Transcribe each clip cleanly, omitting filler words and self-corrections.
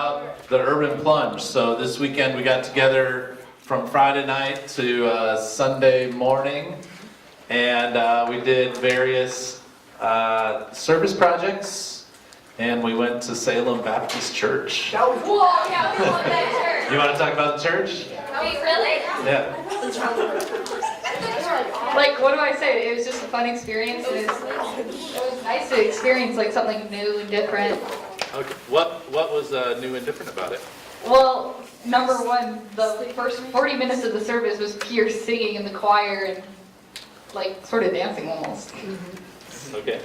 The Urban Plunge. So this weekend we got together from Friday night to Sunday morning, and we did various service projects, and we went to Salem Baptist Church. Whoa, yeah, we love that church. You want to talk about the church? Wait, really? Yeah. Like, what do I say? It was just a fun experience. It was nice to experience like something new and different. Okay. What was new and different about it? Well, number one, the first 40 minutes of the service was pure singing in the choir and like sort of dancing almost. Okay.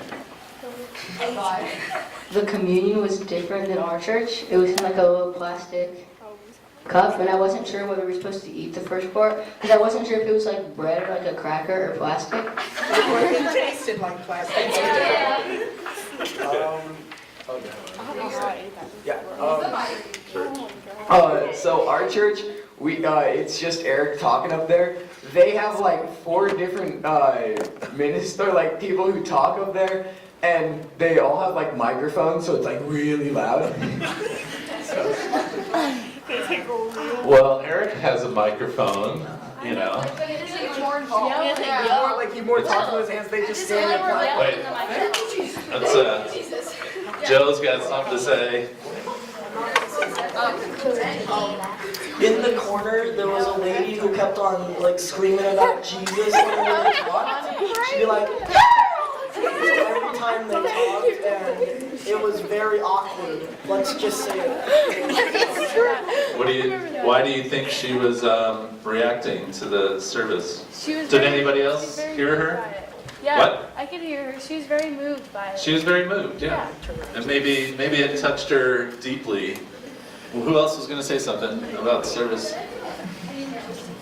The communion was different than our church. It was in like a little plastic cup, and I wasn't sure whether we were supposed to eat the first part, because I wasn't sure if it was like bread or like a cracker or plastic. It tasted like plastic. So our church, it's just Eric talking up there. They have like 4 different like people who talk up there, and they all have like microphones, so it's like really loud. Well, Eric has a microphone, you know. But it is like more involved. He more talks with his hands. They just stand there. Wait, that's Joe's got something to say. In the corner, there was a lady who kept on like screaming about Jesus whenever they talked. She'd be like, every time they talked, and it was very awkward. Let's just say it. Why do you think she was reacting to the service? Did anybody else hear her? Yeah, What? I could hear her. She was very moved by it. She was very moved, yeah. And maybe it touched her deeply. Well, who else was going to say something about the service?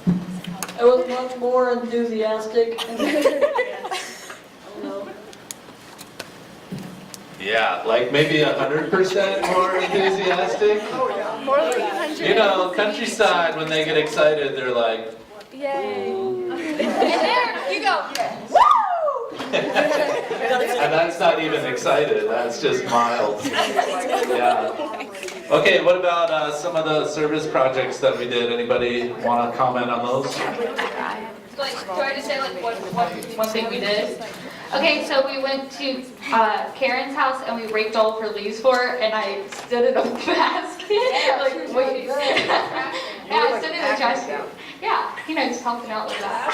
It was much more enthusiastic. Yeah, like maybe 100% more enthusiastic. More like 100. You know, countryside, when they get excited, they're like, Yay. And there you go. and that's not even excited, that's just mild. Yeah. Okay, what about some of the service projects that we did? Anybody want to comment on those? Like, do I just say like one thing we did? Okay, so we went to Karen's house and we raked all of her leaves for her, and I stood in a basket. Like, wait. Yeah, I stood in a trash can. Yeah, you know, just helping out with that.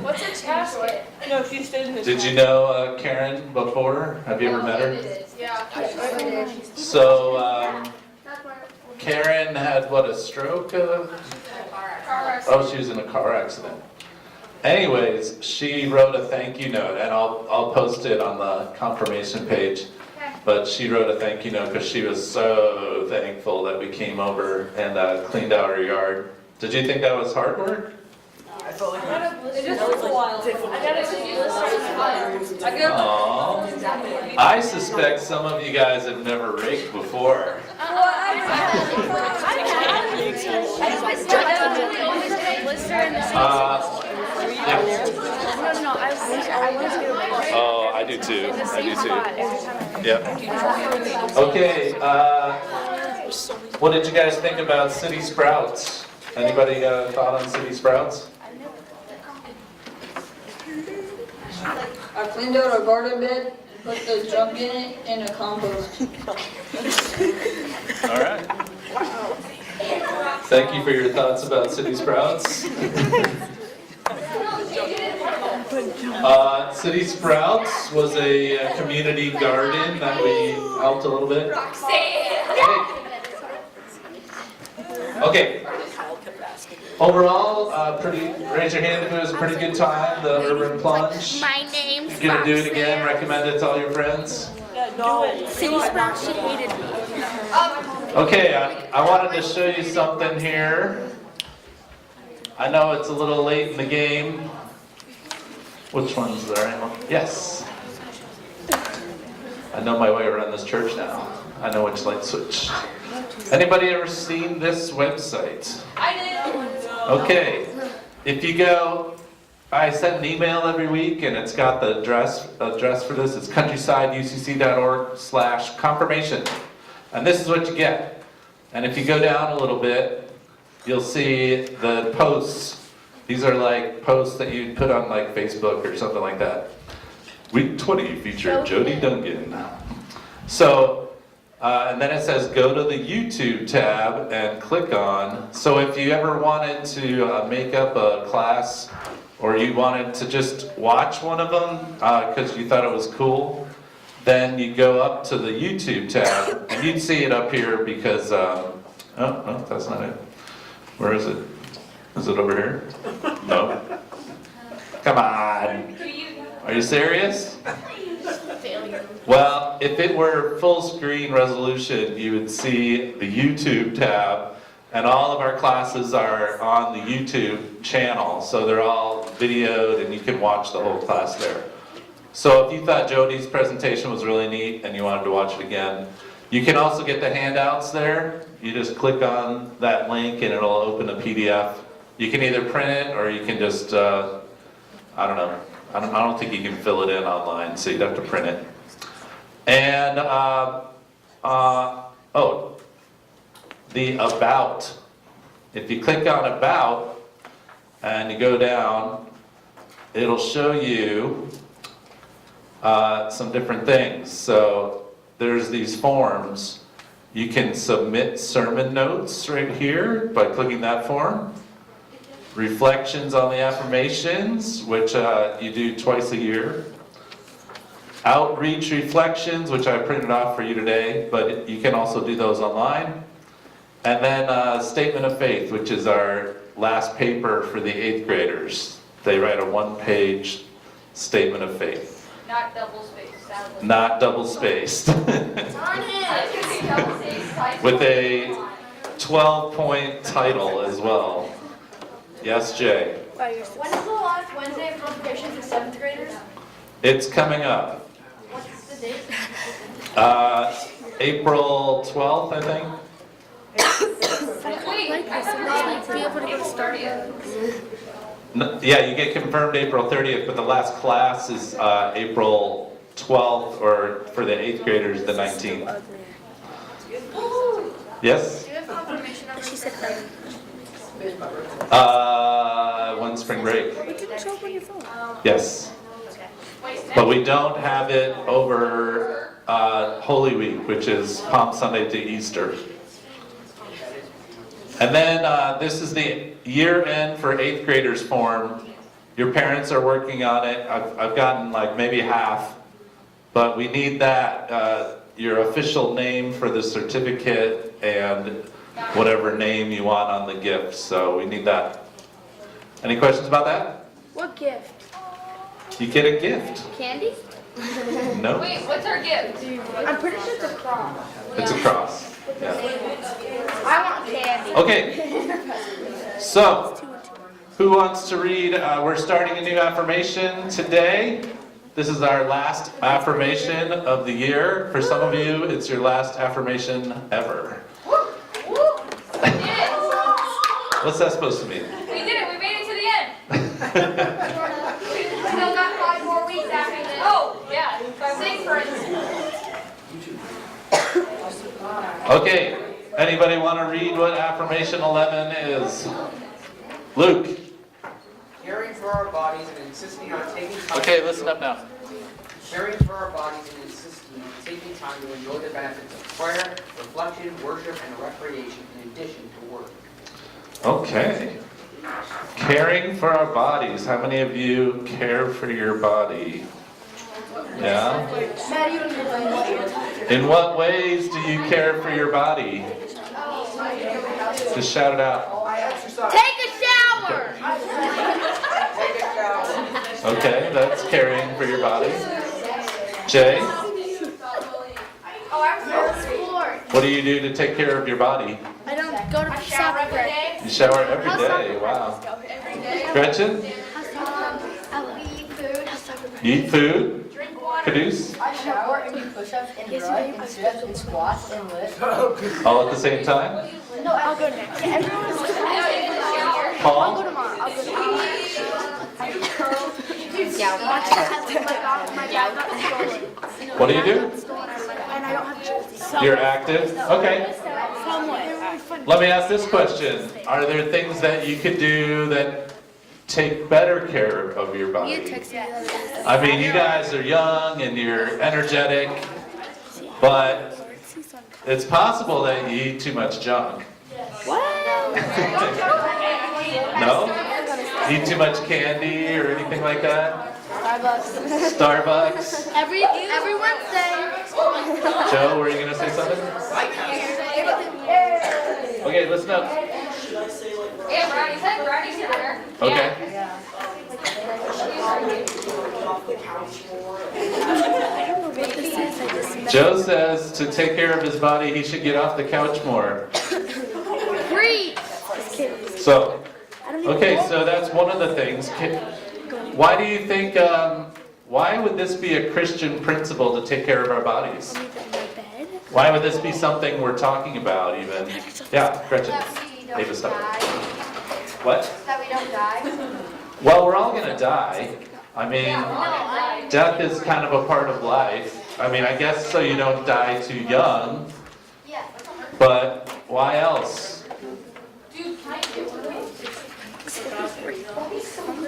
What's a basket? No, she stood in the Did you know Karen before? Have you ever met her? Yeah. So Karen had what, a stroke? Oh, she was in a car accident. Anyways, she wrote a thank you note, and I'll post it on the confirmation page. But she wrote a thank you note because she was so thankful that we came over and cleaned out her yard. Did you think that was hard work? I felt like It just took a while. I gotta see Aww. I suspect some of you guys have never raked before. Oh, I do too. Yep. Okay. What did you guys think about City Sprouts? Anybody thought on City Sprouts? I cleaned out our garden bed, put the junk in it, and a compost. All right. Thank you for your thoughts about City Sprouts. City Sprouts was a community garden that we helped a little bit. Okay. Overall, raise your hand if it was a pretty good time, the Urban Plunge. My name's You're gonna do it again, recommend it to all your friends? City Sprout, she hated me. Okay, I wanted to show you something here. I know it's a little late in the game. Which one's there? Yes. I know my way around this church now. I know which light switch. Anybody ever seen this website? I did. Okay, if you go, I send an email every week, and it's got the address for this. It's countryside.ucc.org/confirmation. And this is what you get. And if you go down a little bit, you'll see the posts. These are like posts that you'd put on like Facebook or something like that. Week 20 featured Jody Duncan. So, and then it says go to the YouTube tab and click on. So if you ever wanted to make up a class, or you wanted to just watch one of them because you thought it was cool, then you go up to the YouTube tab, and you'd see it up here because, oh, no, that's not it. Where is it? Is it over here? No. Come on. Are you serious? Well, if it were full screen resolution, you would see the YouTube tab, and all of our classes are on the YouTube channel, so they're all videoed and you can watch the whole class there. So if you thought Jody's presentation was really neat and you wanted to watch it again, you can also get the handouts there. You just click on that link and it'll open a PDF. You can either print it or you can just, I don't know. I don't think you can fill it in online, so you'd have to print it. And, the About. If you click on About and you go down, it'll show you some different things. So there's these forms. You can submit sermon notes right here by clicking that form. Reflections on the affirmations, which you do twice a year. Outreach reflections, which I printed off for you today, but you can also do those online. And then Statement of Faith, which is our last paper for the 8th graders. They write a 1-page Statement of Faith. Not double spaced, sadly. Not double spaced. With a 12-point title as well. Yes, Jay? When is the last Wednesday of convocation for 7th graders? It's coming up. What's the date? April 12th, I think. Wait, I thought be able to go to start it. No, yeah, you get confirmed April 30th, but the last class is April 12th, or for the 8th graders, the 19th. Yes? Do you have confirmation of she said One spring break. It didn't show up on your phone. Yes. But we don't have it over Holy Week, which is Palm Sunday to Easter. And then this is the year end for 8th graders form. Your parents are working on it. I've gotten like maybe half, but we need that, your official name for the certificate and whatever name you want on the gift. So we need that. Any questions about that? What gift? You get a gift. Candy? No? Wait, what's our gift? I'm pretty sure it's a cross. It's a cross. Yeah. I want candy. Okay. So, who wants to read? We're starting a new affirmation today. This is our last affirmation of the year. For some of you, it's your last affirmation ever. We did it! What's that supposed to mean? We did it! We made it to the end! We still got 5 more weeks after this. Oh, yeah. Sing for instance. Okay. Anybody want to read what affirmation 11 is? Luke. Caring for our bodies and insisting on taking time. Okay, listen up now. Caring for our bodies and insisting on taking time to enjoy the benefits of prayer, reflection, worship, and recreation in addition to work. Okay. Caring for our bodies. How many of you care for your body? Yeah? In what ways do you care for your body? Just shout it out. I exercise. Take a shower! Take a shower. Okay, that's caring for your body. Jay, Oh, I'm so sport. what do you do to take care of your body? I don't go to Shower every soccer. day. You shower every day. Wow. Gretchen, I eat food. you eat food? Drink water. Caduce? I shower and do push-ups and run and sit and squats and lift. All at the same time? No, I'll go next. Yeah, everyone's I'll go Paul? tomorrow. I'll go tomorrow. Yeah, watch that. My dad got stolen. What do you do? And I don't have jerseys. You're active? Okay. Somewhat. Let me ask this question. Are there things that you could do that take better care of your You body? texted me the other day. I mean, you guys are young and you're energetic, but it's possible that you eat too much junk. No? Eat too much candy or anything like that? Starbucks? Every Wednesday. Joe, were you going to say something? Okay, listen up. Should I say like? Yeah, brownies, hey, brownies here. Okay. Off the couch more. Joe says to take care of his body, he should get off the couch more. Free. So, okay, so that's one of the things. Why do you think, why would this be a Christian principle to take care of our bodies? Why would this be something we're talking about even? Yeah, Gretchen. Ava, stop. What? That we don't die. Well, we're all gonna die. I mean, death is kind of a part of life. I mean, I guess so you don't die too young, Yeah. but why else?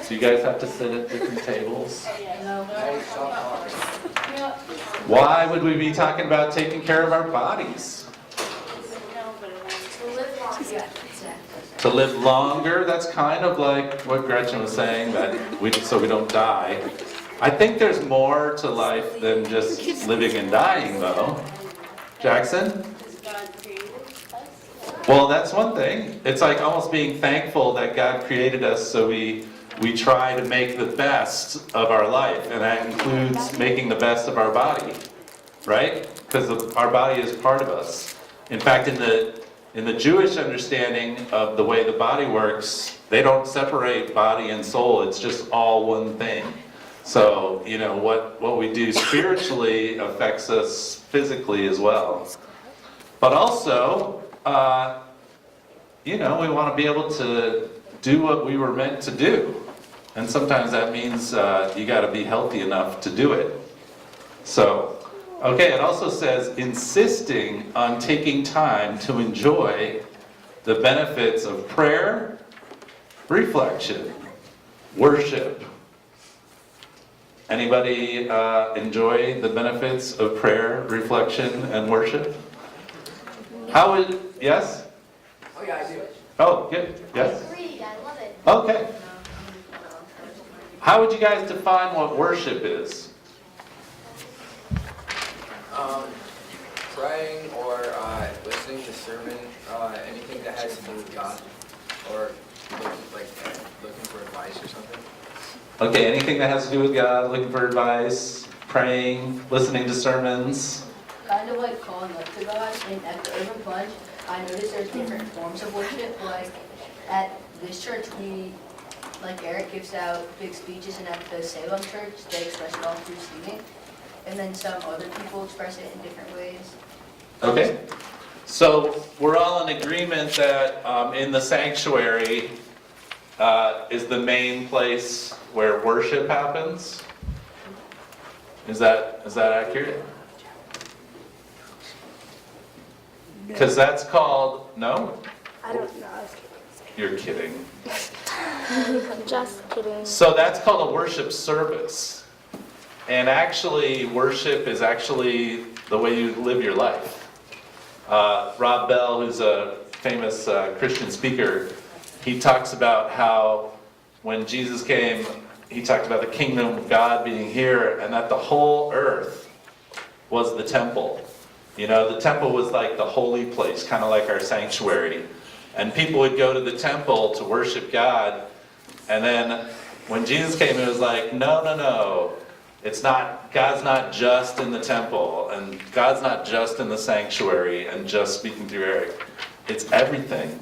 So you guys have to sit at different tables? Why would we be talking about taking care of our bodies? To live longer, that's kind of like what Gretchen was saying, that so we don't die. I think there's more to life than just living and dying, though. Jackson? Well, that's one thing. It's like almost being thankful that God created us, so we try to make the best of our life, and that includes making the best of our body, right? Because our body is part of us. In fact, in the Jewish understanding of the way the body works, they don't separate body and soul. It's just all one thing. So, you know, what we do spiritually affects us physically as well. But also, you know, we want to be able to do what we were meant to do. And sometimes that means you got to be healthy enough to do it. So, okay, it also says insisting on taking time to enjoy the benefits of prayer, reflection, worship. Anybody enjoy the benefits of prayer, reflection, and worship? How would, yes? Oh yeah, I do. Oh, good, yes? Agreed, I love it. Okay. How would you guys define what worship is? Praying or listening to sermon, anything that has to do with God, or looking for advice or something. Okay, anything that has to do with God, looking for advice, praying, listening to sermons. Kind of like calling up to God, and at the Urban Punch, I noticed there's different forms of worship. Like at this church, like Eric gives out big speeches, and at the Salem church, they express it all through singing. And then some other people express it in different ways. Okay, so we're all in agreement that in the sanctuary is the main place where worship happens? Is that accurate? Because that's called, no? I don't know. You're kidding. Just kidding. So that's called a worship service. And actually, worship is actually the way you live your life. Rob Bell, who's a famous Christian speaker, he talks about how when Jesus came, he talked about the kingdom of God being here, and that the whole earth was the temple. You know, the temple was like the holy place, kind of like our sanctuary. And people would go to the temple to worship God. And then when Jesus came, it was like, no. It's not, God's not just in the temple, and God's not just in the sanctuary and just speaking through Eric. It's everything.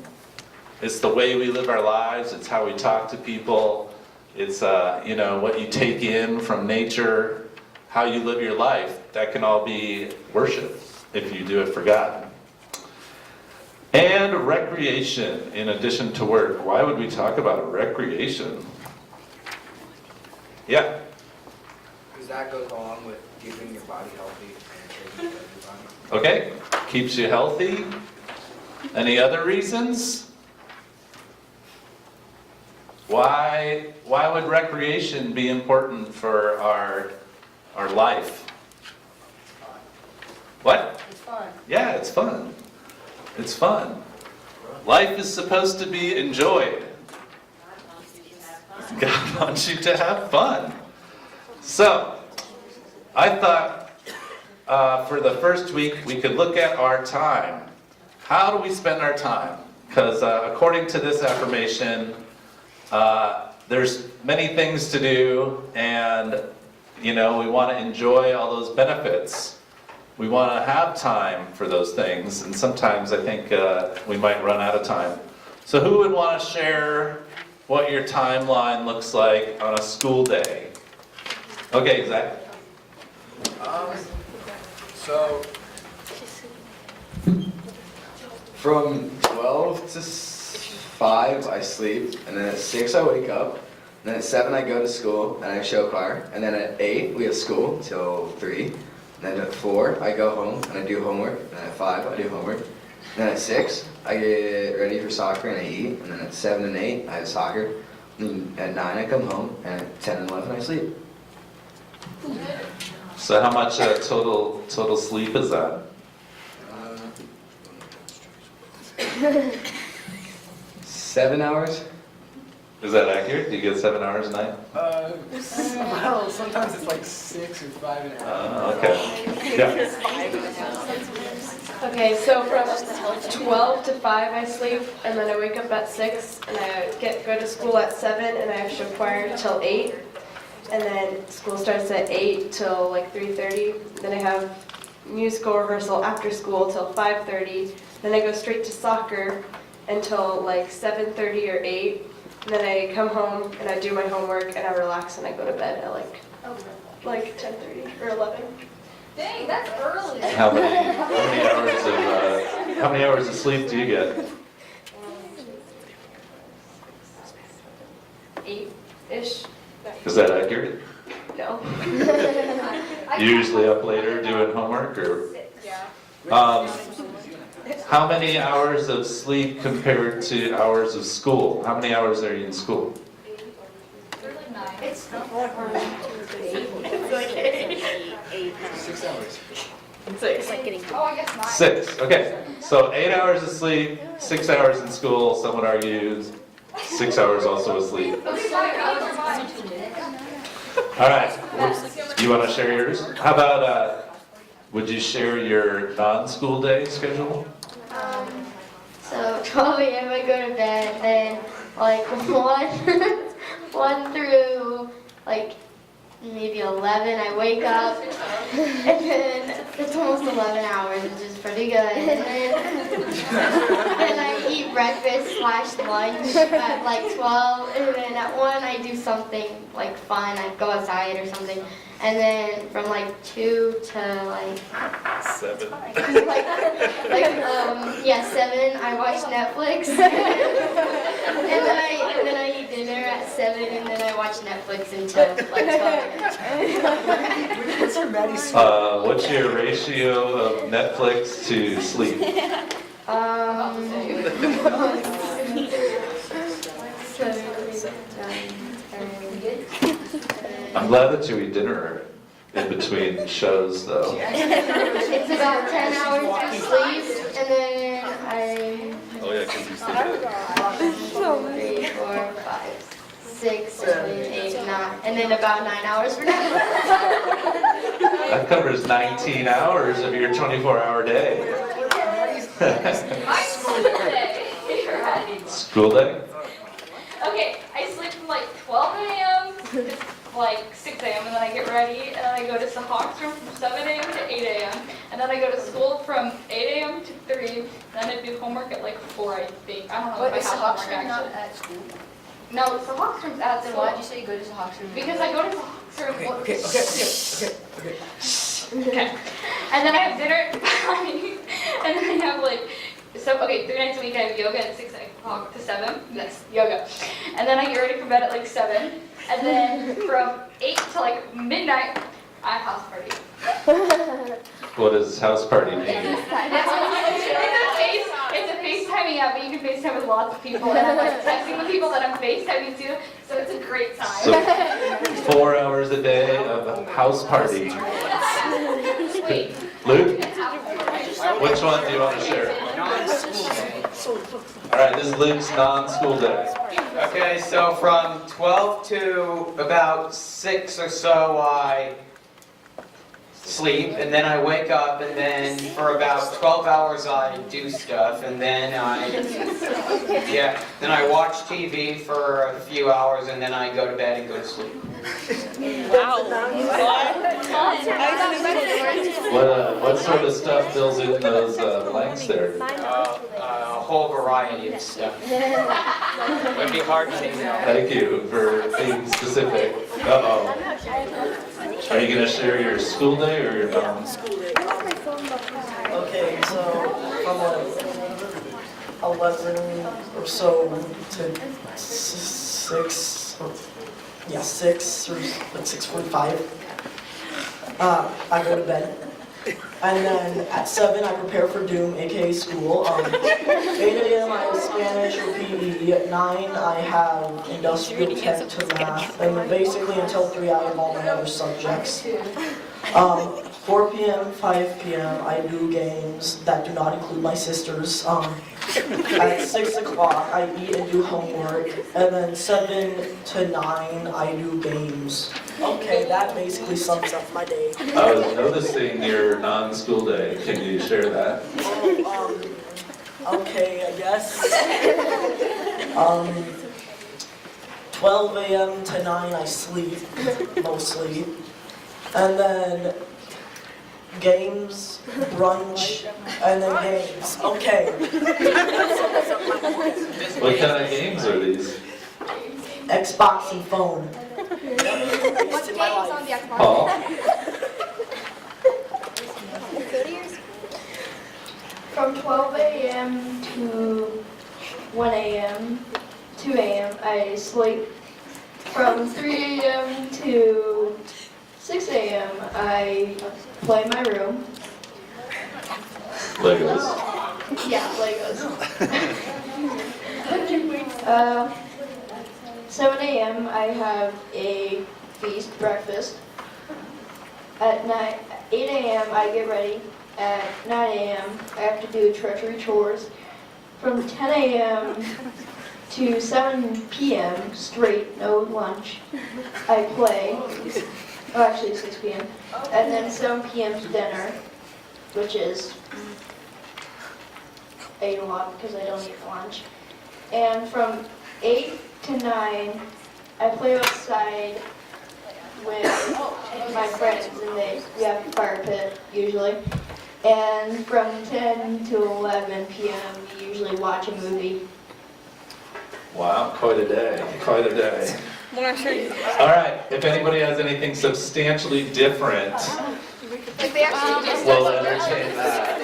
It's the way we live our lives. It's how we talk to people. It's, you know, what you take in from nature, how you live your life. That can all be worship if you do it for God. And recreation in addition to work. Why would we talk about recreation? Yeah? Because that goes along with keeping your body healthy and taking care of your body. Okay, keeps you healthy. Any other reasons? Why would recreation be important for our life? What? It's fun. Yeah, it's fun. It's fun. Life is supposed to be enjoyed. God wants you to have fun. So, I thought for the first week we could look at our time. How do we spend our time? Because according to this affirmation, there's many things to do, and we want to enjoy all those benefits. We want to have time for those things, and sometimes I think we might run out of time. So who would want to share what your timeline looks like on a school day? Okay, Zach. So, from 12 to 5 I sleep, and then at 6 I wake up, and then at 7 I go to school and I show choir, and then at 8 we have school till 3, and then at 4 I go home and I do homework, and then at 5 I do homework, and then at 6 I get ready for soccer and I eat, and then at 7 and 8 I have soccer, and at 9 I come home, and at 10 and 11 I sleep. So how much total sleep is that? 7 hours? Is that accurate? Do you get 7 hours a night? Well, sometimes it's like 6 or 5 and a half. Okay. Yeah. Okay, so from 12 to 5 I sleep, and then I wake up at 6, and I go to school at 7, and I have show choir till 8. And then school starts at 8 till like 3:30. Then I have musical rehearsal after school till 5:30. Then I go straight to soccer until like 7:30 or 8. And then I come home and I do my homework and I relax and I go to bed at like 10:30 or 11. Dang, that's early. How many hours of sleep do you get? 8-ish. Is that accurate? No. You usually up later doing homework, or? Yeah. How many hours of sleep compared to hours of school? How many hours are you in school? It's not 6 hours. It's like getting Oh, I guess not. 6, okay. So 8 hours of sleep, 6 hours in school, some would argue 6 hours also asleep. All right, you want to share yours? How about, would you share your non-school day schedule? So 12 a.m. I go to bed, then like 1 through like maybe 11 I wake up, and then it's almost 11 hours, which is pretty good. And then I eat breakfast / lunch at like 12, and then at 1 I do something like fun, I go outside or something. And then from like 2 to like 7. 7 I watch Netflix. and then I eat dinner at 7, and then I watch Netflix until like 12. What's your ratio of Netflix to sleep? 7, 9, 10. I'm glad that you eat dinner in between shows, though. It's about 10 hours of sleep, and then I Oh yeah, because you sleep. 3, 4, 5, 6, 7, 8, 9, and then about 9 hours for Netflix. That covers 19 hours of your 24-hour day. My school day. School day? Okay, I sleep from like 12 a.m. to like 6 a.m. and then I get ready and then I go to the Hawks room from 7 a.m. to 8 a.m. and then I go to school from 8 a.m. to 3. And then I do homework at like 4, I think. I don't know if I Is the have Hawks homework room not actually. at school? No, it's the Hawks room's at Then school. why'd you say you go to the Hawks room? Because I go to the Hawks room. Okay. Okay. And then I have dinner at 5. And then I have like, 3 nights a week I have yoga at 6 o'clock to 7. That's yoga. And then I get ready for bed at like 7. And then from 8 to like midnight, I have house party. What does house party mean? It's a yeah, but you can FaceTime with lots of people, and I'm like texting the people that I'm FaceTiming to, so it's a great time. So 4 hours a day of house party. Wait. Luke, which one do you want to share? Non-school day. All right, this is Luke's non-school day. Okay, so from 12 to about 6 or so, I sleep, and then I wake up, and then for about 12 hours I do stuff, and then then I watch TV for a few hours, and then I go to bed and go to sleep. What sort of stuff fills in those blanks there? A whole variety of stuff. It would be hard to say no. Thank you for being specific. Uh-oh. Are you going to share your school day or your non? Okay, so from like 11 or so to 6, yeah, 6 or like 6:45, I go to bed. And then at 7, I prepare for Doom, aka school. 8 a.m. I have Spanish or PE. At 9, I have industrial tech to math. And then basically until 3, I have all my other subjects. 4 p.m., 5 p.m., I do games that do not include my sisters. At 6 o'clock, I eat and do homework. And then 7 to 9, I do games. Okay, that basically sums up my day. I was noticing your non-school day. Can you share that? Okay, I guess. 12 a.m. to 9, I sleep, mostly. And then games, brunch, and then games. Okay. What kind of games are these? Xbox and phone. What games on the Xbox? Paul? From 12 a.m. to 1 a.m., 2 a.m., I sleep. From 3 a.m. to 6 a.m., I play in my room. Legos. Yeah, Legos. 7 a.m. I have a feast breakfast. At 8 a.m. I get ready. At 9 a.m. I have to do treasury chores. From 10 a.m. to 7 p.m. straight, no lunch, I play. Oh, actually 6 p.m. And then 7 p.m. to dinner, which is 8 o'clock because I don't eat for lunch. And from 8 to 9, I play outside with my friends, and we have a fire pit usually. And from 10 to 11 p.m., we usually watch a movie. Wow, quite a day. Quite a day. All right, if anybody has anything substantially different, we'll entertain that.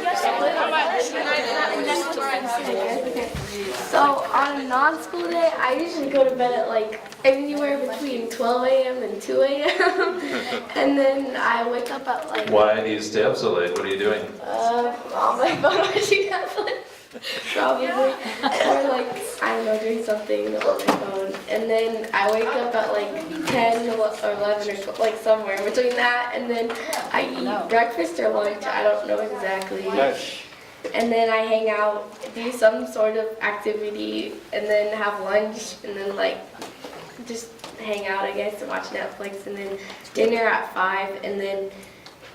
So on a non-school day, I usually go to bed at like anywhere between 12 a.m. and 2 a.m. And then I wake up at like Why do you stay up so late? What are you doing? on my phone watching Netflix, probably, or like I don't know, doing something on my phone. And then I wake up at like 10 or 11 or so, like somewhere in between that. And then I eat breakfast or lunch. I don't know exactly. And then I hang out, do some sort of activity, and then have lunch, and then like just hang out, I guess, and watch Netflix, and then dinner at 5, and then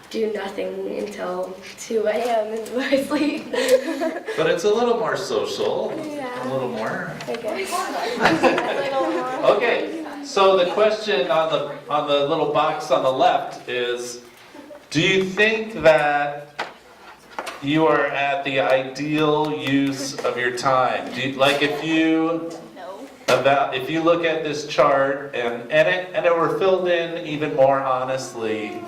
do nothing until 2 a.m. and go to sleep. But it's a little more social. Yeah. A little more. I guess. A little more. Okay, so the question on the little box on the left is, do you think that you are at the ideal use of your time? Like if you look at this chart and it were filled in even more honestly,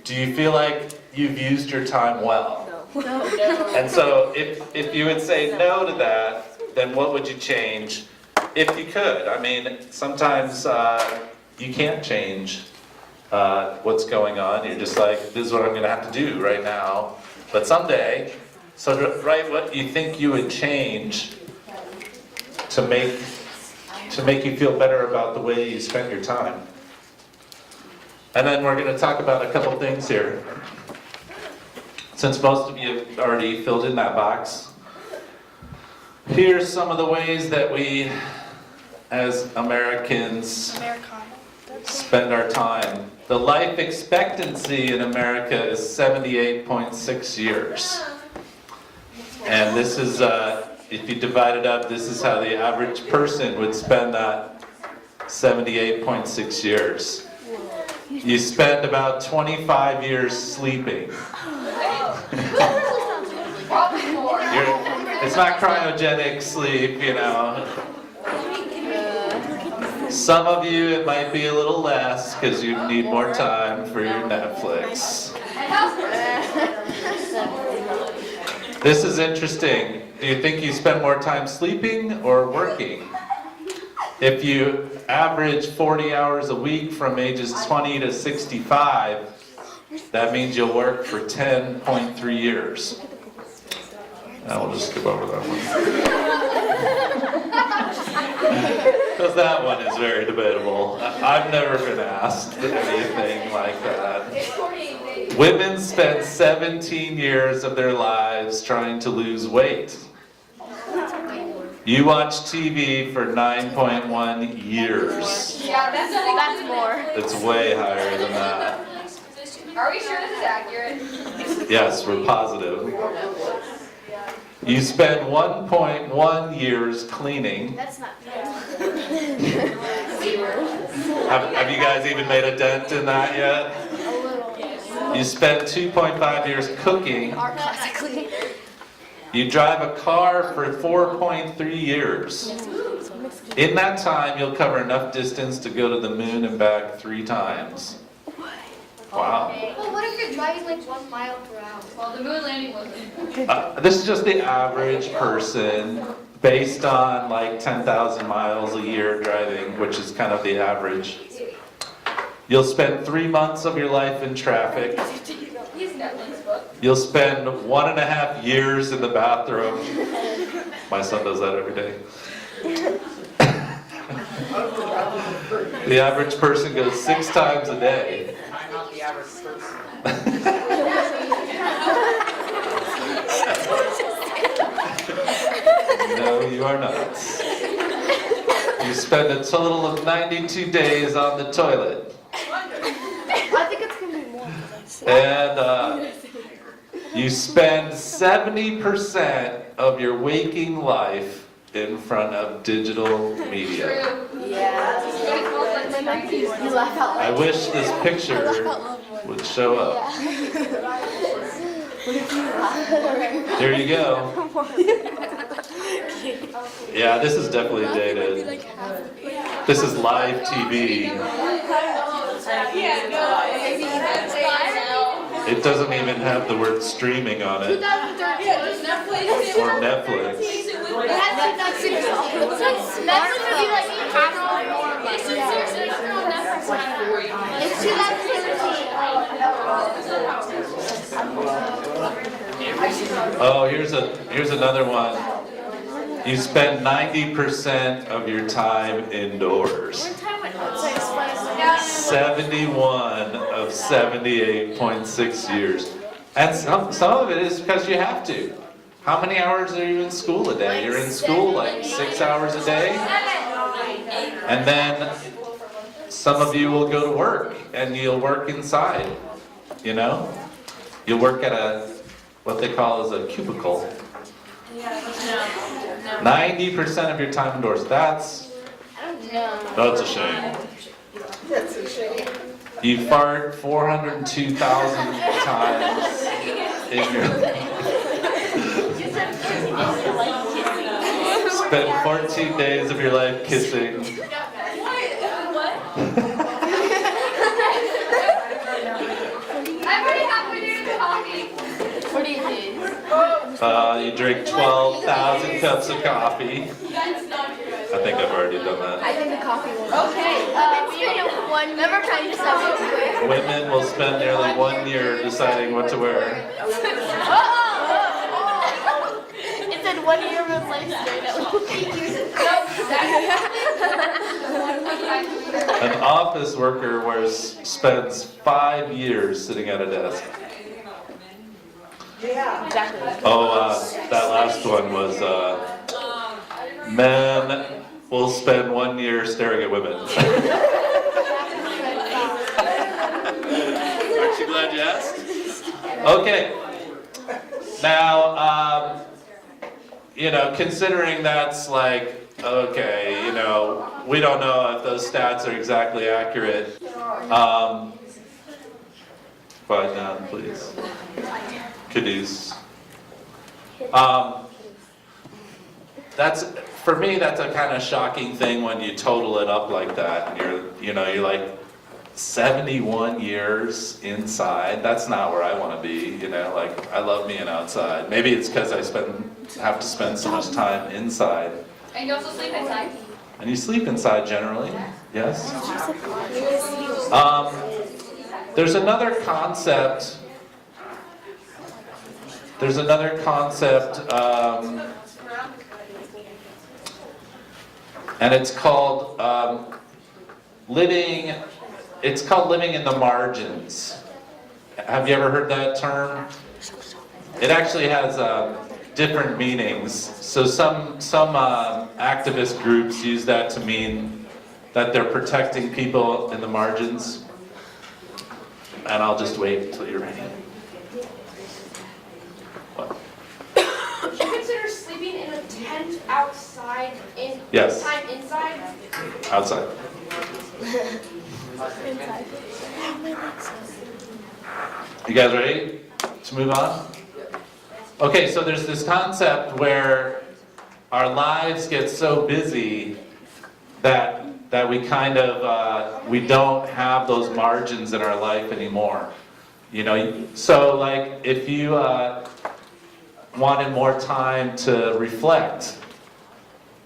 do you feel like you've used your time well? No. And so if you would say no to that, then what would you change if you could? I mean, sometimes you can't change what's going on. You're just like, this is what I'm going to have to do right now. But someday, So write what you think you would change to make you feel better about the way you spend your time. And then we're going to talk about a couple things here. Since most of you have already filled in that box, here's some of the ways that we, as Americans, spend our time. The life expectancy in America is 78.6 years. And this is, if you divide it up, this is how the average person would spend that 78.6 years. You spend about 25 years sleeping. It's not cryogenic sleep, you know. Some of you, it might be a little less because you need more time for your Netflix. This is interesting. Do you think you spend more time sleeping or working? If you average 40 hours a week from ages 20 to 65, that means you'll work for 10.3 years. Now we'll just skip over that one. Because that one is very debatable. I've never been asked anything like that. Women spend 17 years of their lives trying to lose weight. You watch TV for 9.1 years. Yeah, that's more. It's way higher than that. Are we sure this is accurate? Yes, we're positive. You spend 1.1 years cleaning. That's not. Have you guys even made a dent in that yet? You spend 2.5 years cooking. Classically. You drive a car for 4.3 years. In that time, you'll cover enough distance to go to the moon and back 3 times. Wow. Well, what if you're driving like 1 mile per hour? Well, the moon landing wasn't. This is just the average person based on like 10,000 miles a year driving, which is kind of the average. You'll spend 3 months of your life in traffic. He's Netflix book. You'll spend 1.5 years in the bathroom. My son does that every day. The average person goes 6 times a day. I'm not the average person. No, you are not. You spend a total of 92 days on the toilet. I think it's gonna be more. And you spend 70% of your waking life in front of digital media. You laugh out I wish this picture would show up. Here you go. Yeah, this is definitely dated. This is live TV. It doesn't even have the word streaming on it. Or Netflix. It's 2017. Oh, here's another one. You spend 90% of your time indoors. 71 of 78.6 years. And some of it is because you have to. How many hours are you in school a day? You're in school like 6 hours a day? And then some of you will go to work and you'll work inside, you know? You'll work at what they call as a cubicle. 90% of your time indoors. That's a shame. You fart 402,000 times in your spend 14 days of your life kissing. I'm already halfway through the coffee. What do you do? You drink 12,000 cups of coffee. I think I've already done that. I think the coffee will. Okay. Never tried yourself. Women will spend nearly 1 year deciding what to wear. 1 year of his life straight at An office worker spends 5 years sitting at a desk. Exactly. That last one was, men will spend 1 year staring at women. Aren't you glad you asked? Okay. Now, considering that's like, okay, we don't know if those stats are exactly accurate. Quiet down, please. Caduce. For me, that's a kind of shocking thing when you total it up like that, and you're like 71 years inside. That's not where I want to be, like I love being outside. Maybe it's because I have to spend so much time inside. And you also sleep inside. And you sleep inside generally, yes? There's another concept. And it's called living in the margins. Have you ever heard that term? It actually has different meanings. So some activist groups use that to mean that they're protecting people in the margins. And I'll just wait until you're ready. What? Would you consider sleeping in a tent outside Yes. time inside? Outside. You guys ready to move on? Okay, so there's this concept where our lives get so busy that we kind of we don't have those margins in our life anymore. So like if you wanted more time to reflect,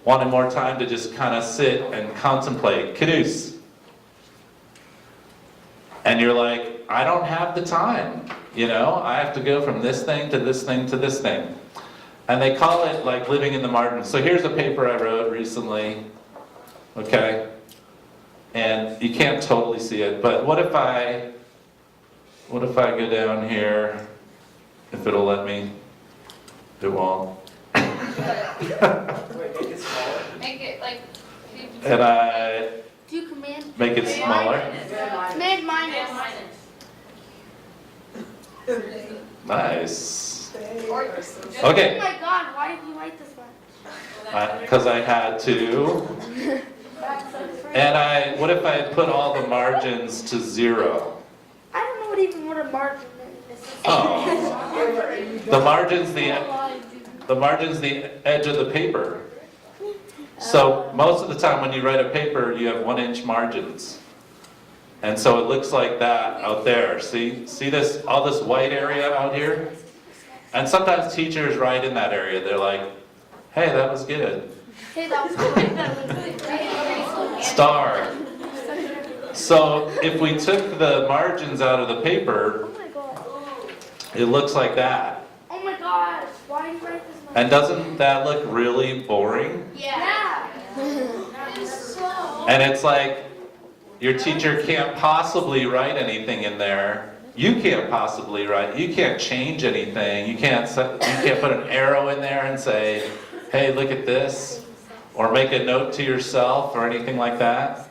wanted more time to just kind of sit and contemplate, Caduce. And you're like, I don't have the time, I have to go from this thing to this thing to this thing. And they call it like living in the margins. So here's a paper I wrote recently, okay? And you can't totally see it, but what if I go down here, if it'll let me? It won't. Make it like. And I Do you command? make it smaller. Command minus. Nice. Oh Okay, my God, why did you write this one? because I had to. And what if I put all the margins to 0? I don't know what a margin is. Oh. The margin's the edge of the paper. So most of the time when you write a paper, you have 1-inch margins. And so it looks like that out there. See this, all this white area out here? And sometimes teachers write in that area. They're like, hey, that was good. Hey, that was good. Star. So if we took the margins out of the paper, Oh my God. it looks like that. Oh my gosh, why did you write this one? And doesn't that look really boring? Yeah. And it's like, your teacher can't possibly write anything in there. You can't possibly write, you can't change anything. You can't put an arrow in there and say, hey, look at this. Or make a note to yourself or anything like that.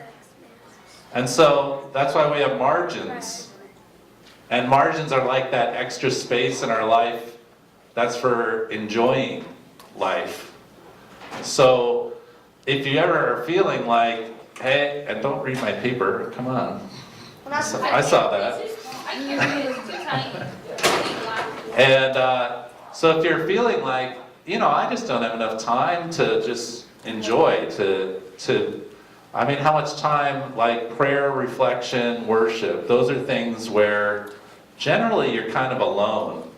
And so that's why we have margins. And margins are like that extra space in our life that's for enjoying life. So if you ever are feeling like, hey, and don't read my paper, come on. I saw that. I can't read it, it's too tiny. And so if you're feeling like, I just don't have enough time to just enjoy, I mean, how much time, like prayer, reflection, worship, those are things where generally you're kind of alone.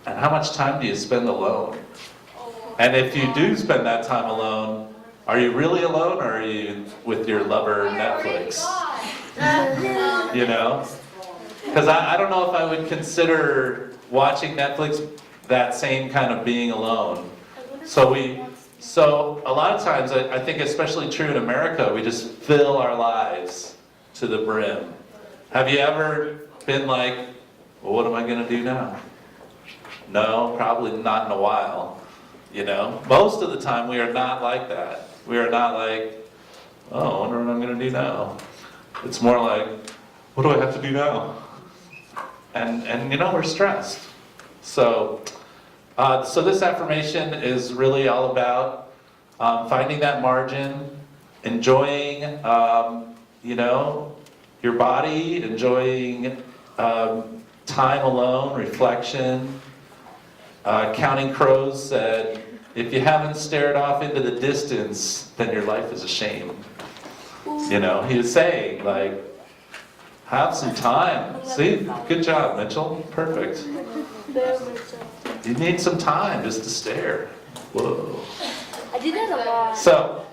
And how much time do you spend alone? And if you do spend that time alone, are you really alone or are you with your lover Netflix? Because I don't know if I would consider watching Netflix that same kind of being alone. So a lot of times, I think especially true in America, we just fill our lives to the brim. Have you ever been like, well, what am I gonna do now? No, probably not in a while, you know? Most of the time, we are not like that. We are not like, oh, I wonder what I'm gonna do now. It's more like, what do I have to do now? And you know, we're stressed. So this affirmation is really all about finding that margin, enjoying, you know, your body, enjoying time alone, reflection. Counting Crows said, if you haven't stared off into the distance, then your life is a shame. You know, he was saying, like, have some time. See, good job, Mitchell. Perfect. You need some time just to stare. Whoa. I did that a lot. So,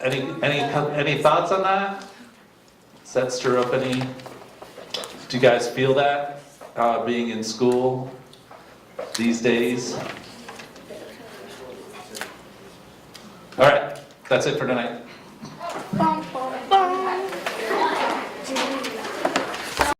any thoughts on that? Does that stir up any? Do you guys feel that being in school these days? All right, that's it for tonight.